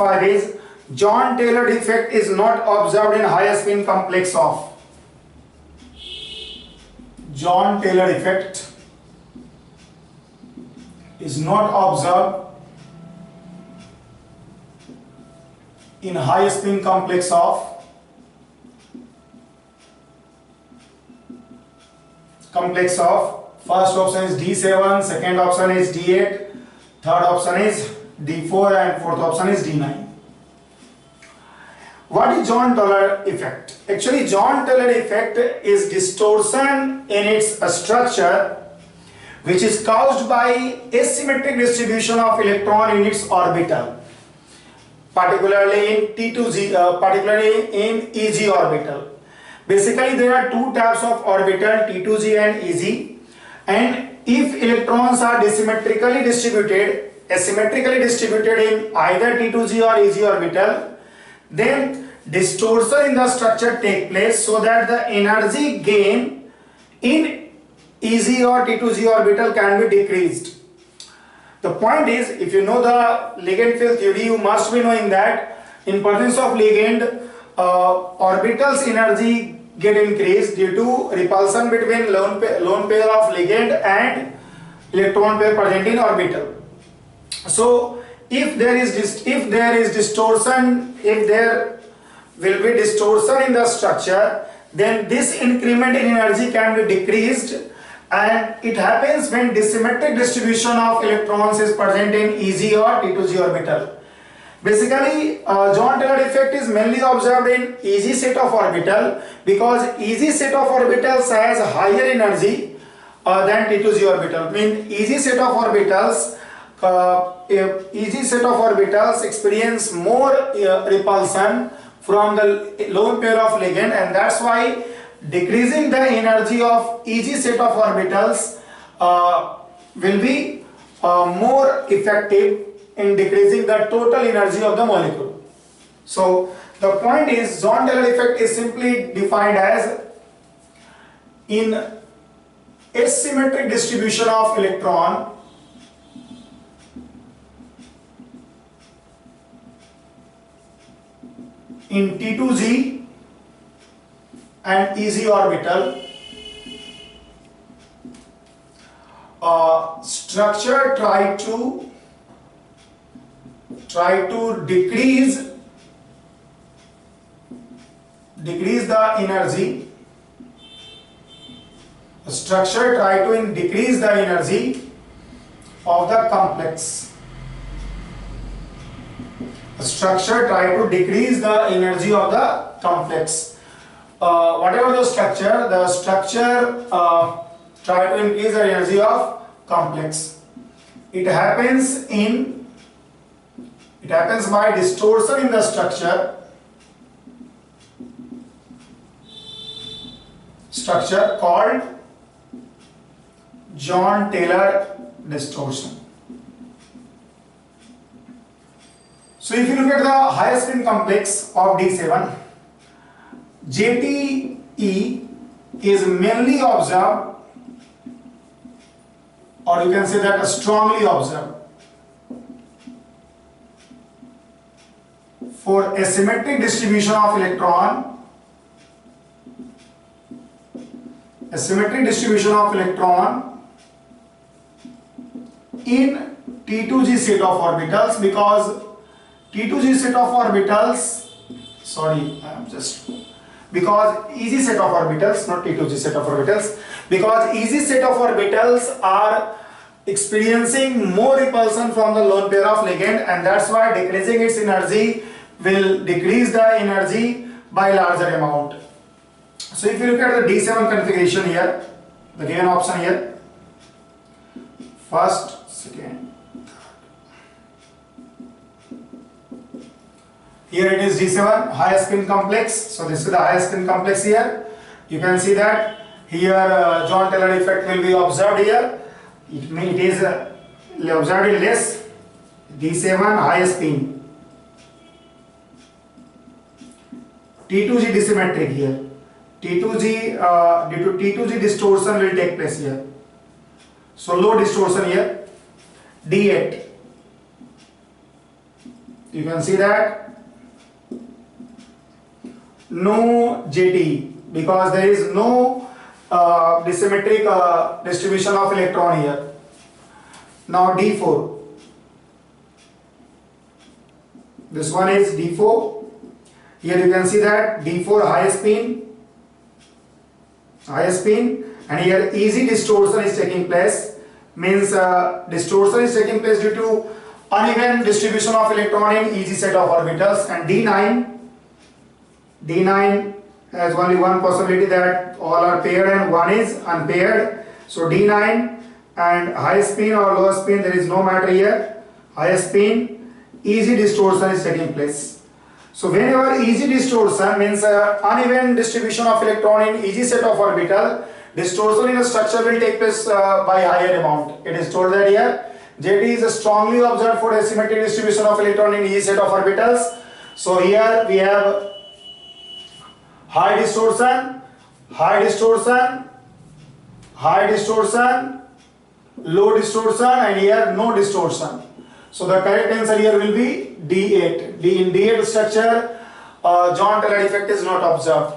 5 is John Taylor effect is not observed in high spin complex of. John Taylor effect is not observed in high spin complex of first option is D7, second option is D8, third option is D4 and fourth option is D9. What is John Taylor effect? Actually, John Taylor effect is distortion in its structure which is caused by asymmetric distribution of electron in its orbital, particularly in T2Z, particularly in EZ orbital. Basically, there are two types of orbital, T2Z and EZ, and if electrons are asymmetrically distributed in either T2Z or EZ orbital, then distortion in the structure take place so that the energy gain in EZ or T2Z orbital can be decreased. The point is, if you know the ligand field theory, you must be knowing that in presence of ligand, orbital's energy get increased due to repulsion between lone pair of ligand and electron pair present in orbital. So if there will be distortion in the structure, then this increment in energy can be decreased, and it happens when dissymmetric distribution of electrons is present in EZ or T2Z orbital. Basically, John Taylor effect is mainly observed in EZ set of orbital because EZ set of orbitals has higher energy than T2Z orbital. Means EZ set of orbitals experience more repulsion from the lone pair of ligand, and that's why decreasing the energy of EZ set of orbitals will be more effective in decreasing the total energy of the molecule. So the point is, John Taylor effect is simply defined as in asymmetric distribution of electron in T2Z and EZ orbital, structure try to decrease the energy. Structure try to decrease the energy of the complex. Structure try to decrease the energy of the complex. Whatever the structure try to increase the energy of complex. It happens by distortion in the structure called John Taylor distortion. So if you look at the higher spin complex of D7, JTE is mainly observed, or you can say that strongly observed, for asymmetric distribution of electron in T2Z set of orbitals, because T2Z set of orbitals, because EZ set of orbitals, not T2Z set of orbitals, because EZ set of orbitals are experiencing more repulsion from the lone pair of ligand, and that's why decreasing its energy will decrease the energy by larger amount. So if you look at the D7 configuration here, the given option here, first, second, here it is D7 high spin complex. So this is the high spin complex here. You can see that here John Taylor effect will be observed here. It is observed in less D7 high spin. T2Z dissymmetric here. T2Z due to T2Z distortion will take place here. So low distortion here. D8. You can see that no JT, because there is no asymmetric distribution of electron here. Now D4. This one is D4. Here you can see that D4 high spin, and here easy distortion is taking place. Means distortion is taking place due to uneven distribution of electron in easy set of orbitals. And D9 has only one possibility, that all are paired and one is unpaired. So D9 and high spin or low spin, there is no matter here. High spin, easy distortion is taking place. So whenever easy distortion means uneven distribution of electron in easy set of orbital, distortion in a structure will take place by higher amount. It is told that here JT is strongly observed for asymmetric distribution of electron in easy set of orbitals. So here we have high distortion, low distortion, and here no distortion. So the correct answer here will be D8. In D8 structure, John Teller effect is not observed.